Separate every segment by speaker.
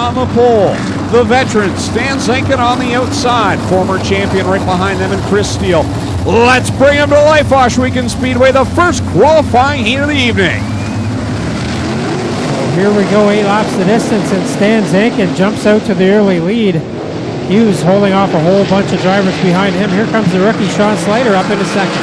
Speaker 1: on the pole. The veteran, Stan Zenkin on the outside. Former champion right behind them, and Chris Steele. Let's bring him to life, Oshwegan Speedway, the first qualifying heat of the evening.
Speaker 2: So here we go, 8 laps the distance, and Stan Zenkin jumps out to the early lead. Hughes holding off a whole bunch of drivers behind him. Here comes the rookie Sean Slater up into second.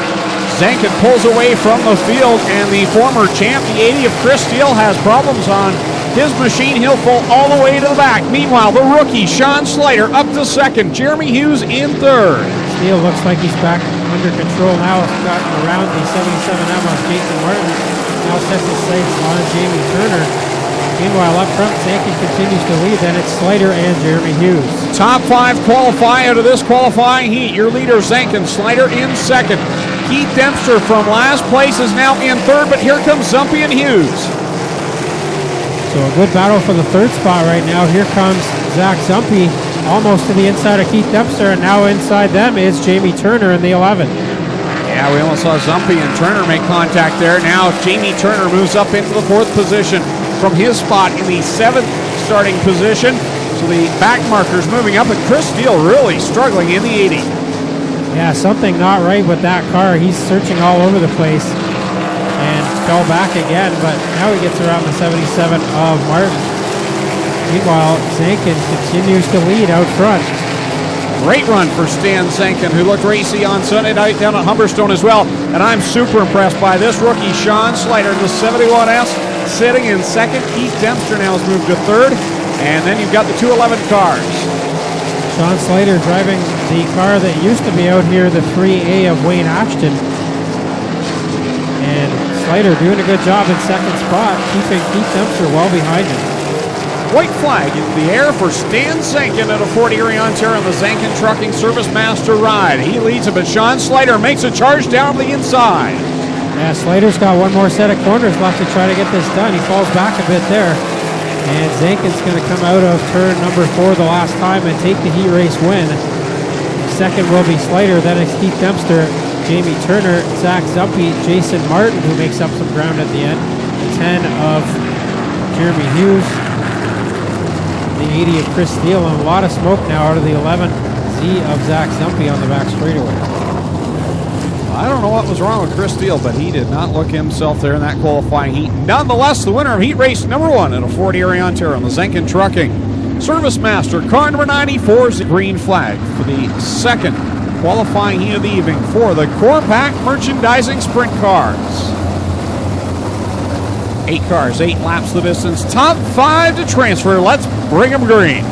Speaker 1: Zenkin pulls away from the field, and the former champ, the 80 of Chris Steele, has problems on his machine. He'll fall all the way to the back. Meanwhile, the rookie Sean Slater up to second. Jeremy Hughes in third.
Speaker 2: Steele looks like he's back under control now. He's gotten around the 77M of Jason Martin. Now sets his sights on Jamie Turner. Meanwhile, up front, Zenkin continues to lead. Then it's Slater and Jeremy Hughes.
Speaker 1: Top 5 qualify out of this qualifying heat. Your leader, Zenkin. Slater in second. Keith Dempster from last place is now in third, but here comes Zumpy and Hughes.
Speaker 2: So a good battle for the third spot right now. Here comes Zach Zumpy almost to the inside of Keith Dempster, and now inside them is Jamie Turner in the 11.
Speaker 1: Yeah, we almost saw Zumpy and Turner make contact there. Now Jamie Turner moves up into the 4th position from his spot in the 7th starting position. So the back markers moving up, and Chris Steele really struggling in the 80.
Speaker 2: Yeah, something not right with that car. He's searching all over the place and fell back again, but now he gets around the 77 of Martin. Meanwhile, Zenkin continues to lead out front.
Speaker 1: Great run for Stan Zenkin, who looked racy on Sunday night down at Humberstone as well. And I'm super impressed by this rookie, Sean Slater, the 71S, sitting in second. Keith Dempster now has moved to third. And then you've got the 211 cars.
Speaker 2: Sean Slater driving the car that used to be out here, the 3A of Wayne Ashton. And Slater doing a good job in second spot, keeping Keith Dempster well behind him.
Speaker 1: White flag in the air for Stan Zenkin at a Fort Erie, Ontario on the Zenkin Trucking Service Master ride. He leads it, but Sean Slater makes a charge down the inside.
Speaker 2: Yeah, Slater's got one more set of corners left to try to get this done. He falls back a bit there. And Zenkin's going to come out of turn number 4 the last time and take the heat race win. Second will be Slater, then it's Keith Dempster, Jamie Turner, Zach Zumpy, Jason Martin, who makes up some ground at the end. The 10 of Jeremy Hughes, the 80 of Chris Steele, and a lot of smoke now out of the 11 Z of Zach Zumpy on the back straightaway.
Speaker 1: I don't know what was wrong with Chris Steele, but he did not look himself there in that qualifying heat. Nonetheless, the winner of heat race number 1 at a Fort Erie, Ontario on the Zenkin Trucking Service Master, car number 94 is the green flag for the second qualifying heat of the evening for the Core Pack Merchandising Sprint Cars. 8 cars, 8 laps the distance, top 5 to transfer. Let's bring them green.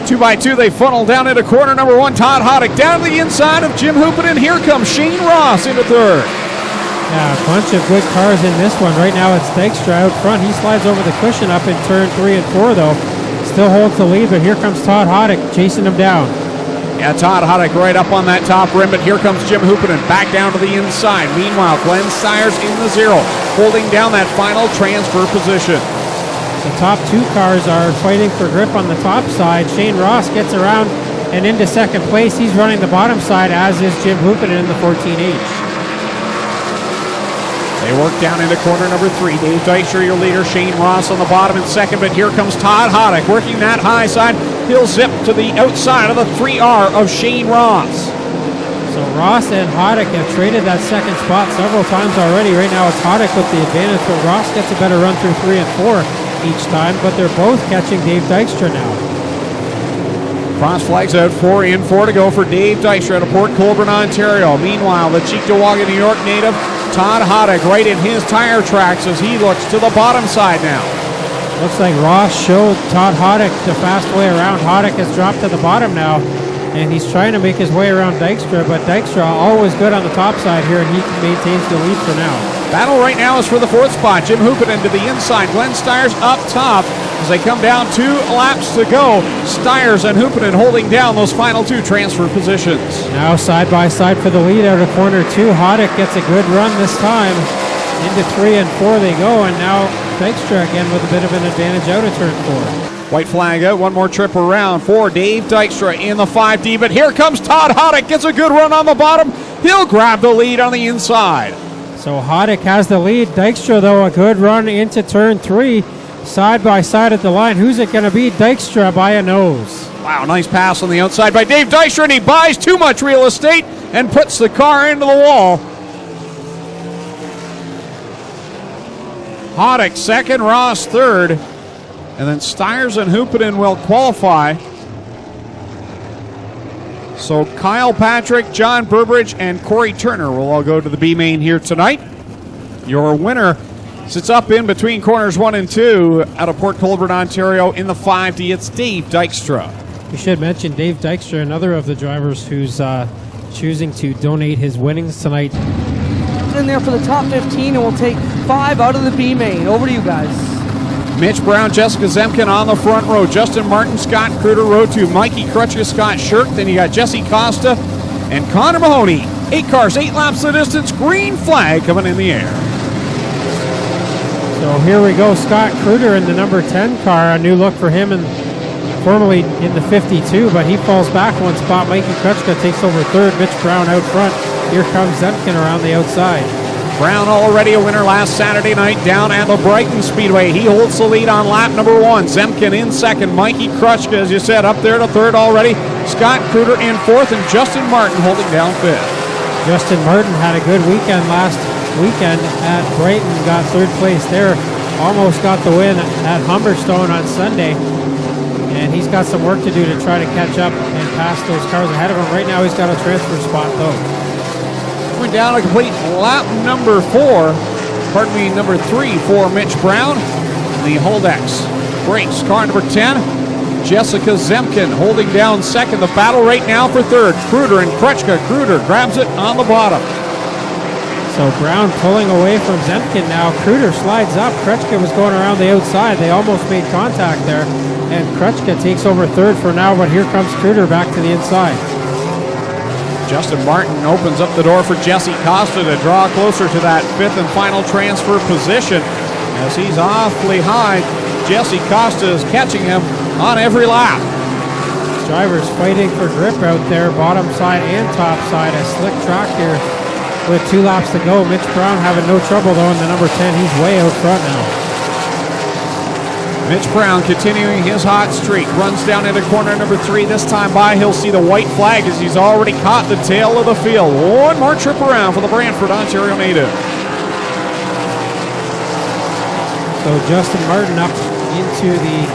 Speaker 1: 2x2, they funnel down into corner number 1. Todd Hoddick down to the inside of Jim Hoopin, and here comes Shane Ross into third.
Speaker 2: Yeah, a bunch of good cars in this one. Right now it's Dykstra out front. He slides over the cushion up in turn 3 and 4 though. Still holds the lead, but here comes Todd Hoddick chasing him down.
Speaker 1: Yeah, Todd Hoddick right up on that top rim, but here comes Jim Hoopin back down to the inside. Meanwhile, Glenn Styres in the 0, holding down that final transfer position.
Speaker 2: The top 2 cars are fighting for grip on the top side. Shane Ross gets around and into second place. He's running the bottom side, as is Jim Hoopin in the 14H.
Speaker 1: They work down into corner number 3. Dave Dykstra, your leader. Shane Ross on the bottom in second, but here comes Todd Hoddick working that high side. He'll zip to the outside of the 3R of Shane Ross.
Speaker 2: So Ross and Hoddick have traded that second spot several times already. Right now it's Hoddick with the advantage, but Ross gets a better run through 3 and 4 each time, but they're both catching Dave Dykstra now.
Speaker 1: Cross flags out, 4 in, 4 to go for Dave Dykstra out of Port Colborne, Ontario. Meanwhile, the Cheektowaga, New York native, Todd Hoddick, right in his tire tracks as he looks to the bottom side now.
Speaker 2: Looks like Ross showed Todd Hoddick the fast way around. Hoddick has dropped to the bottom now, and he's trying to make his way around Dykstra, but Dykstra always good on the top side here, and he maintains the lead for now.
Speaker 1: Battle right now is for the 4th spot. Jim Hoopin into the inside. Glenn Styres up top as they come down 2 laps to go. Styres and Hoopin holding down those final 2 transfer positions.
Speaker 2: Now side by side for the lead out of corner 2. Hoddick gets a good run this time. Into 3 and 4 they go, and now Dykstra again with a bit of an advantage out of turn 4.
Speaker 1: White flag out, one more trip around for Dave Dykstra in the 5D, but here comes Todd Hoddick, gets a good run on the bottom. He'll grab the lead on the inside.
Speaker 2: So Hoddick has the lead. Dykstra, though, a good run into turn 3. Side by side at the line. Who's it going to be? Dykstra by a nose.
Speaker 1: Wow, nice pass on the outside by Dave Dykstra, and he buys too much real estate and puts the car into the wall. Hoddick second, Ross third, and then Styres and Hupinen will qualify. So Kyle Patrick, John Burbridge, and Corey Turner will all go to the B main here tonight. Your winner sits up in between corners 1 and 2 out of Port Colborne, Ontario. In the 5D, it's Dave Dykstra.
Speaker 2: We should mention Dave Dykstra, another of the drivers who's choosing to donate his winnings tonight.
Speaker 3: In there for the top 15, and we'll take 5 out of the B main. Over to you guys.
Speaker 1: Mitch Brown, Jessica Zemkin on the front row. Justin Martin, Scott Kruder, row 2. Mikey Crutchka, Scott Shirk. Then you got Jesse Costa and Connor Mahoney. 8 cars, 8 laps the distance. Green flag coming in the air.
Speaker 2: So here we go. Scott Kruder in the number 10 car. A new look for him, and formerly in the 52, but he falls back 1 spot. Mikey Crutchka takes over 3rd. Mitch Brown out front. Here comes Zemkin around the outside.
Speaker 1: Brown already a winner last Saturday night down at the Brighton Speedway. He holds the lead on lap number 1. Zemkin in 2nd. Mikey Crutchka, as you said, up there to 3rd already. Scott Kruder in 4th, and Justin Martin holding down 5th.
Speaker 2: Justin Martin had a good weekend last weekend at Brighton. Got 3rd place there. Almost got the win at Humberstone on Sunday. And he's got some work to do to try to catch up and pass those cars ahead of him. Right now he's got a transfer spot, though.
Speaker 1: Going down a complete lap number 3 for Mitch Brown. The Holdex breaks. Car number 10, Jessica Zemkin holding down 2nd. The battle right now for 3rd. Kruder and Crutchka. Kruder grabs it on the bottom.
Speaker 2: So Brown pulling away from Zemkin now. Kruder slides up. Crutchka was going around the outside. They almost made contact there. And Crutchka takes over 3rd for now, but here comes Kruder back to the inside.
Speaker 1: Justin Martin opens up the door for Jesse Costa to draw closer to that 5th and final transfer position. As he's awfully high, Jesse Costa is catching him on every lap.
Speaker 2: Drivers fighting for grip out there, bottom side and top side. A slick track here with 2 laps to go. Mitch Brown having no trouble though in the number 10. He's way out front now.
Speaker 1: Mitch Brown continuing his hot streak. Runs down into corner number 3. This time by, he'll see the white flag as he's already caught the tail of the field. 1 more trip around for the Brantford, Ontario native.
Speaker 2: So Justin Martin up into the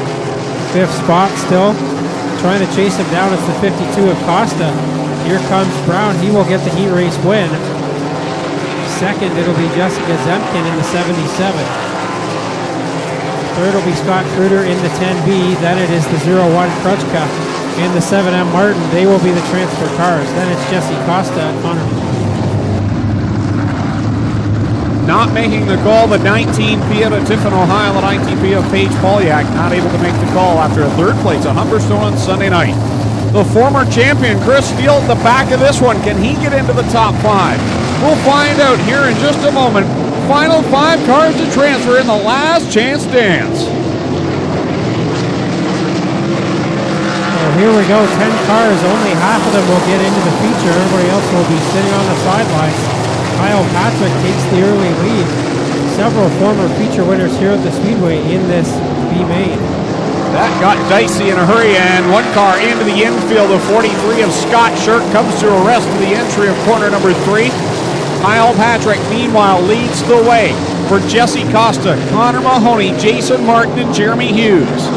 Speaker 2: 5th spot still. Trying to chase him down. It's the 52 of Costa. Here comes Brown. He will get the heat race win. 2nd, it'll be Jessica Zemkin in the 77. 3rd will be Scott Kruder in the 10B. Then it is the 01 Crutchka and the 7M Martin. They will be the transfer cars. Then it's Jesse Costa at Connor.
Speaker 1: Not making the call, the 19P out of Tiffin, Ohio. The 19P of Paige Polyak not able to make the call after a 3rd place at Humberstone on Sunday night. The former champion, Chris Steele, at the back of this one. Can he get into the top 5? We'll find out here in just a moment. Final 5 cars to transfer in the last chance dance.
Speaker 2: So here we go, 10 cars. Only half of them will get into the feature. Everybody else will be sitting on the sidelines. Kyle Patrick takes the early lead. Several former feature winners here at the Speedway in this B main.
Speaker 1: That got dicey in a hurry, and 1 car into the infield. The 43 of Scott Shirk comes to arrest the entry of corner number 3. Kyle Patrick, meanwhile, leads the way for Jesse Costa, Connor Mahoney, Jason Martin, and Jeremy Hughes.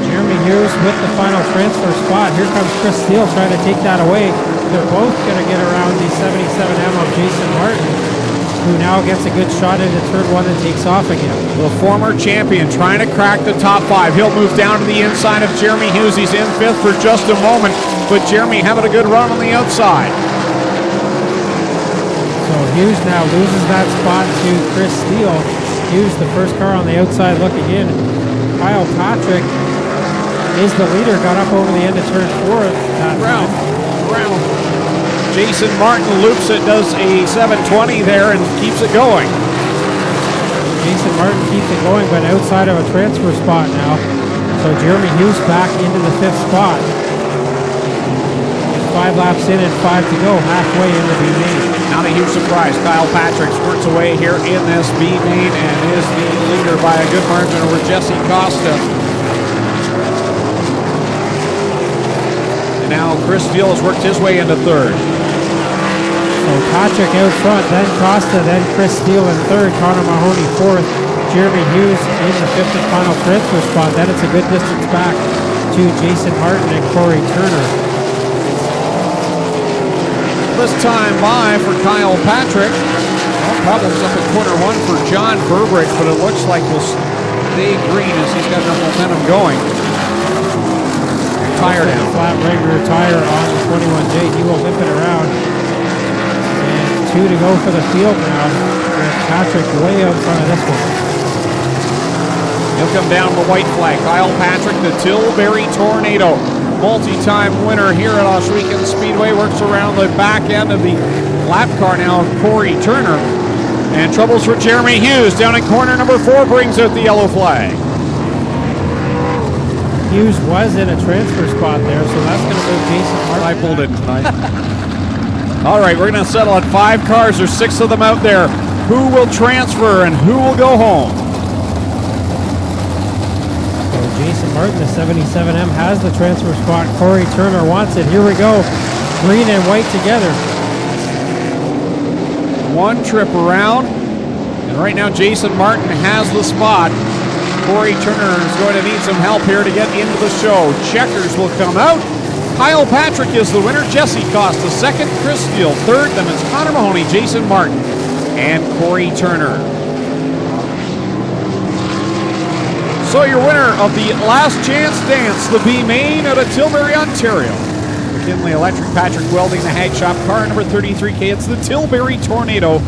Speaker 2: Jeremy Hughes with the final transfer spot. Here comes Chris Steele trying to take that away. They're both going to get around the 77M of Jason Martin, who now gets a good shot into turn 1 and takes off again.
Speaker 1: The former champion trying to crack the top 5. He'll move down to the inside of Jeremy Hughes. He's in 5th for just a moment, but Jeremy having a good run on the outside.
Speaker 2: So Hughes now loses that spot to Chris Steele. Hughes, the first car on the outside looking in. Kyle Patrick is the leader, got up over the end of turn 4.
Speaker 1: Round. Jason Martin loops it, does a 720 there and keeps it going.
Speaker 2: Jason Martin keeps it going, but outside of a transfer spot now. So Jeremy Hughes back into the 5th spot. 5 laps in and 5 to go, halfway in the B main.
Speaker 1: Not a huge surprise. Kyle Patrick spurts away here in this B main and is the leader by a good margin over Jesse Costa. And now Chris Steele has worked his way into third.
Speaker 2: So Patrick out front, then Costa, then Chris Steele in third, Connor Mahoney fourth, Jeremy Hughes in the fifth and final transfer spot. Then it's a good distance back to Jason Martin and Corey Turner.
Speaker 1: This time by for Kyle Patrick. Well, problems up in corner one for John Burbrick, but it looks like he'll stay green as he's got enough momentum going. Tire down.
Speaker 2: Flat regular tire on the 21J. He will limp it around. And 2 to go for the field now. With Patrick way out front of this one.
Speaker 1: He'll come down the white flag. Kyle Patrick, the Tilbury Tornado. Multi-time winner here at Ohsweken Speedway. Works around the back end of the lap car now of Corey Turner. And troubles for Jeremy Hughes down in corner number 4 brings out the yellow flag.
Speaker 2: Hughes was in a transfer spot there, so that's going to move Jason Martin.
Speaker 1: I pulled it tonight. All right, we're going to settle on 5 cars. There's 6 of them out there. Who will transfer and who will go home?
Speaker 2: So Jason Martin, the 77M, has the transfer spot. Corey Turner wants it. Here we go. Green and white together.
Speaker 1: 1 trip around. And right now, Jason Martin has the spot. Corey Turner is going to need some help here to get into the show. Checkers will come out. Kyle Patrick is the winner. Jesse Costa second. Chris Steele third. Then it's Connor Mahoney, Jason Martin, and Corey Turner. So your winner of the Last Chance Dance, the B Main out of Tilbury, Ontario. McKinley Electric, Patrick Welding, the Hag Shop, car number 33K. It's the Tilbury Tornado,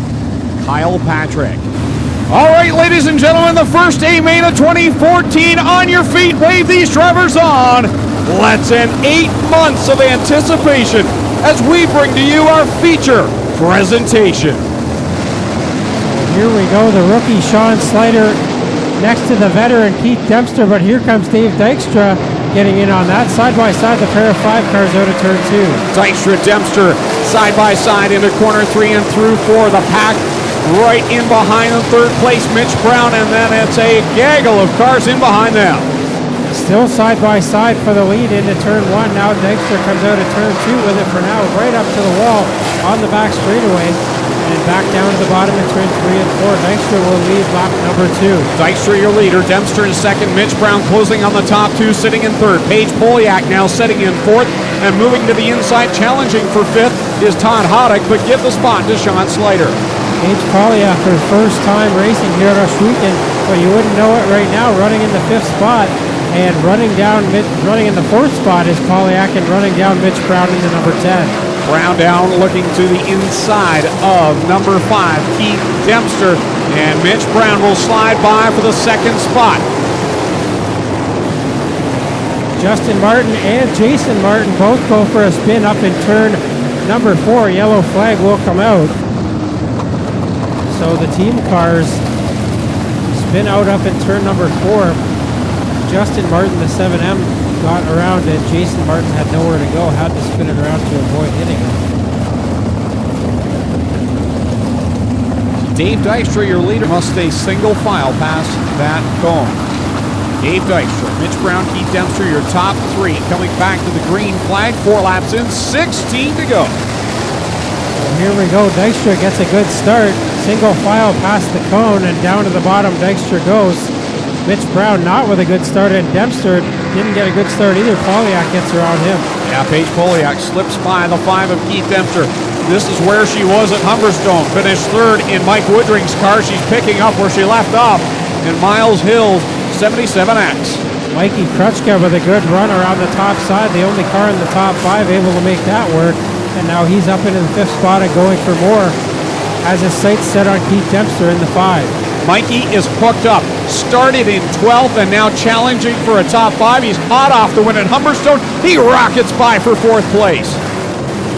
Speaker 1: Kyle Patrick. All right, ladies and gentlemen, the first A Main of 2014. On your feet, wave these drivers on. Let's end 8 months of anticipation as we bring to you our feature presentation.
Speaker 2: Here we go, the rookie Sean Slider next to the veteran Keith Dempster, but here comes Dave Dykstra getting in on that. Side by side, the pair of 5 cars out of turn 2.
Speaker 1: Dykstra, Dempster, side by side into corner 3 and through 4. The pack right in behind in third place, Mitch Brown, and then it's a gaggle of cars in behind them.
Speaker 2: Still side by side for the lead into turn 1. Now Dykstra comes out of turn 2 with it for now, right up to the wall on the back straightaway. And back down to the bottom in turn 3 and 4. Dykstra will lead lap number 2.
Speaker 1: Dykstra your leader, Dempster in second, Mitch Brown closing on the top 2, sitting in third. Paige Poliak now sitting in fourth, and moving to the inside, challenging for fifth is Todd Hoddick, but give the spot to Sean Slider.
Speaker 2: Paige Poliak, her first time racing here at Ohsweken, but you wouldn't know it right now, running in the 5th spot, and running in the 4th spot is Poliak, and running down Mitch Brown into number 10.
Speaker 1: Brown down, looking to the inside of number 5, Keith Dempster, and Mitch Brown will slide by for the 2nd spot.
Speaker 2: Justin Martin and Jason Martin both go for a spin up in turn number 4. Yellow flag will come out. So the team cars spin out up in turn number 4. Justin Martin, the 7M, got around and Jason Martin had nowhere to go, had to spin it around to avoid hitting him.
Speaker 1: Dave Dykstra, your leader, must stay single file past that cone. Dave Dykstra, Mitch Brown, Keith Dempster, your top 3. Coming back to the green flag, 4 laps in, 16 to go.
Speaker 2: Well, here we go. Dykstra gets a good start. Single file past the cone and down to the bottom Dykstra goes. Mitch Brown not with a good start, and Dempster didn't get a good start either. Poliak gets around him.
Speaker 1: Yeah, Paige Poliak slips by the 5 of Keith Dempster. This is where she was at Humberstone. Finished third in Mike Woodring's car. She's picking up where she left off in Miles Hill's 77X.
Speaker 2: Mikey Krutchka with a good run around the top side. The only car in the top 5 able to make that work. And now he's up into the 5th spot and going for more. Has his sights set on Keith Dempster in the 5.
Speaker 1: Mikey is hooked up. Started in 12th and now challenging for a top 5. He's hot off the win at Humberstone. He rockets by for 4th place.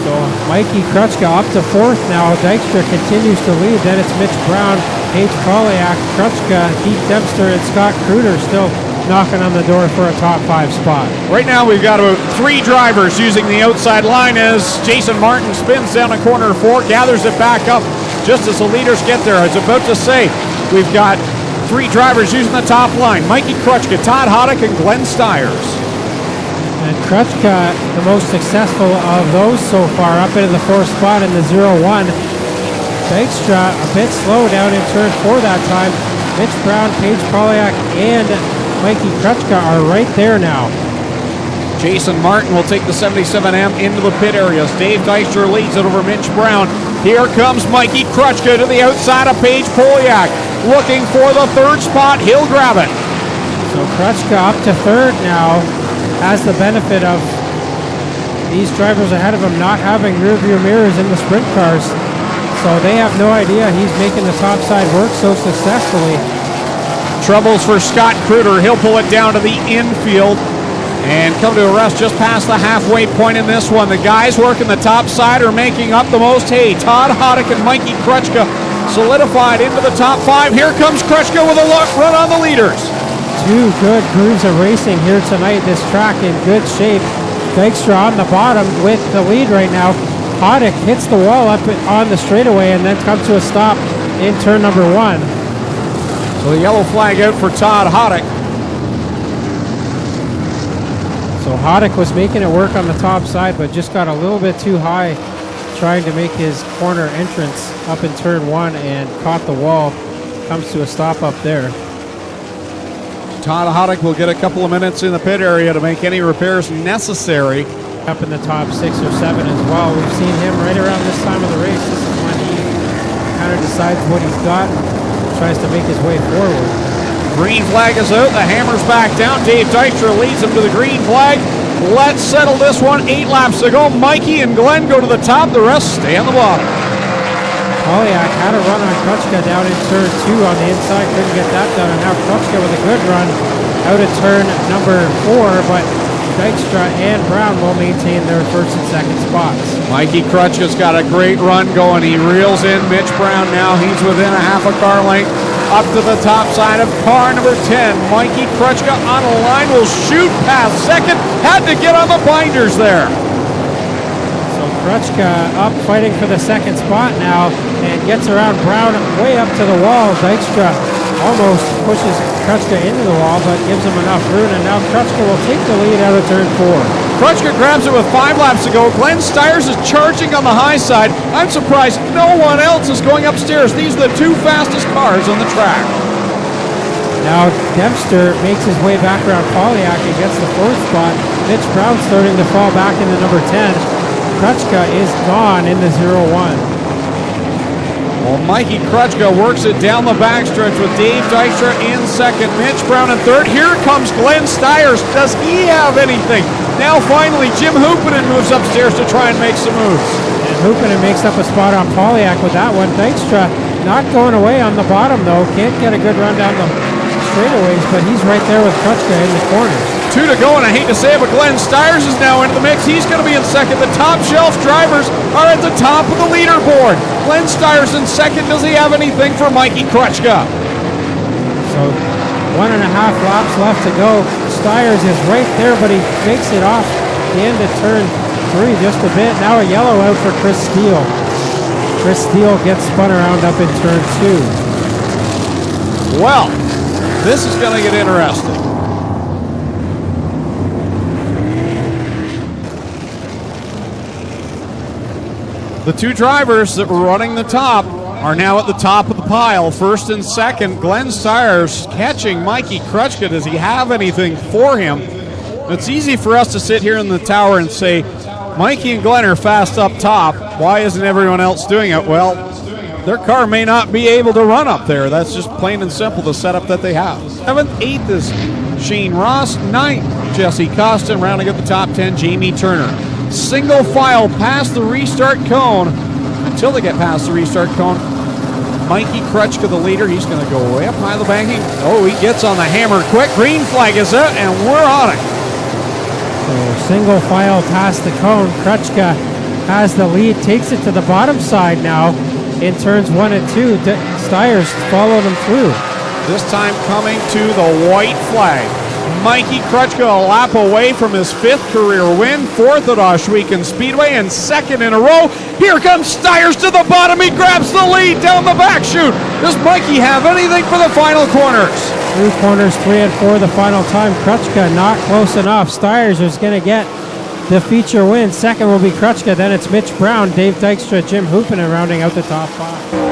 Speaker 2: So Mikey Krutchka up to 4th now. Dykstra continues to lead. Then it's Mitch Brown, Paige Poliak, Krutchka, Keith Dempster, and Scott Kruder still knocking on the door for a top 5 spot.
Speaker 1: Right now we've got about 3 drivers using the outside line as Jason Martin spins down to corner 4, gathers it back up just as the leaders get there. I was about to say, we've got 3 drivers using the top line. Mikey Krutchka, Todd Hoddick, and Glenn Styres.
Speaker 2: And Krutchka, the most successful of those so far, up into the 4th spot in the 0-1. Dykstra a bit slow down in turn 4 that time. Mitch Brown, Paige Polyak, and Mikey Krutchka are right there now.
Speaker 1: Jason Martin will take the 77M into the pit areas. Dave Dykstra leads it over Mitch Brown. Here comes Mikey Krutchka to the outside of Paige Polyak. Looking for the 3rd spot. He'll grab it.
Speaker 2: So Krutchka up to 3rd now. Has the benefit of these drivers ahead of him not having rear view mirrors in the sprint cars. So they have no idea he's making the top side work so successfully.
Speaker 1: Troubles for Scott Kruder. He'll pull it down to the infield and come to a rest just past the halfway point in this one. The guys working the top side are making up the most hay. Todd Hoddick and Mikey Krutchka solidified into the top 5. Here comes Krutchka with a run on the leaders.
Speaker 2: 2 good grooves of racing here tonight. This track in good shape. Dykstra on the bottom with the lead right now. Hoddick hits the wall up on the straightaway and then comes to a stop in turn number 1.
Speaker 1: So the yellow flag out for Todd Hoddick.
Speaker 2: So Hoddick was making it work on the top side, but just got a little bit too high trying to make his corner entrance up in turn 1 and caught the wall. Comes to a stop up there.
Speaker 1: Todd Hoddick will get a couple of minutes in the pit area to make any repairs necessary.
Speaker 2: Up in the top 6 or 7 as well. We've seen him right around this time of the race. This is when he kind of decides what he's got and tries to make his way forward.
Speaker 1: Green flag is out. The hammer's back down. Dave Dykstra leads him to the green flag. Let's settle this one. 8 laps to go. Mikey and Glenn go to the top. The rest stay on the bottom.
Speaker 2: Polyak had a run on Krutchka down in turn 2 on the inside. Couldn't get that done. And now Krutchka with a good run out of turn number 4. But Dykstra and Brown will maintain their 1st and 2nd spots.
Speaker 1: Mikey Krutchka's got a great run going. He reels in Mitch Brown now. He's within a half a car length. Up to the top side of car number 10. Mikey Krutchka on a line will shoot past 2nd. Had to get on the binders there.
Speaker 2: So Krutchka up fighting for the 2nd spot now and gets around Brown way up to the wall. Dykstra almost pushes Krutchka into the wall, but gives him enough room, and now Krutchka will take the lead out of turn 4.
Speaker 1: Krutchka grabs it with 5 laps to go. Glenn Styres is charging on the high side. I'm surprised no one else is going upstairs. These are the 2 fastest cars on the track.
Speaker 2: Now Dempster makes his way back around Polyak and gets the 4th spot. Mitch Brown starting to fall back into number 10. Krutchka is gone in the 0-1.
Speaker 1: Well, Mikey Krutchka works it down the backstretch with Dave Dykstra in 2nd, Mitch Brown in 3rd. Here comes Glenn Styres. Does he have anything? Now finally, Jim Hoopinen moves upstairs to try and make some moves.
Speaker 2: And Hoopinen makes up a spot on Polyak with that one. Dykstra not going away on the bottom though. Can't get a good run down the straightaways, but he's right there with Krutchka in the corners.
Speaker 1: 2 to go, and I hate to say it, but Glenn Styres is now into the mix. He's going to be in 2nd. The top shelf drivers are at the top of the leaderboard. Glenn Styres in 2nd. Does he have anything for Mikey Krutchka?
Speaker 2: So 1.5 laps left to go. Styres is right there, but he makes it off the end of turn 3 just a bit. Now a yellow out for Chris Steele. Chris Steele gets spun around up in turn 2.
Speaker 1: Well, this is going to get interesting. The 2 drivers that were running the top are now at the top of the pile, 1st and 2nd. Glenn Styres catching Mikey Krutchka. Does he have anything for him? It's easy for us to sit here in the tower and say, Mikey and Glenn are fast up top. Why isn't everyone else doing it? Well, their car may not be able to run up there. That's just plain and simple the setup that they have. 7th, 8th is Shane Ross. 9th, Jesse Costa. Rounding up the top 10, Jamie Turner. Single file past the restart cone. Until they get past the restart cone, Mikey Krutchka, the leader. He's going to go way up high the banking. Oh, he gets on the hammer quick. Green flag is out, and we're on it.
Speaker 2: So single file past the cone. Krutchka has the lead, takes it to the bottom side now in turns 1 and 2. Styres followed him through.
Speaker 1: This time coming to the white flag. Mikey Krutchka a lap away from his 5th career win, 4th at Oswegan Speedway, and 2nd in a row. Here comes Styres to the bottom. He grabs the lead down the back chute. Does Mikey have anything for the final corners?
Speaker 2: Through corners 3 and 4 the final time. Krutchka not close enough. Styres is going to get the feature win. Second will be Krutchka. Then it's Mitch Brown, Dave Dykstra, Jim Hoopinen rounding out the top 5.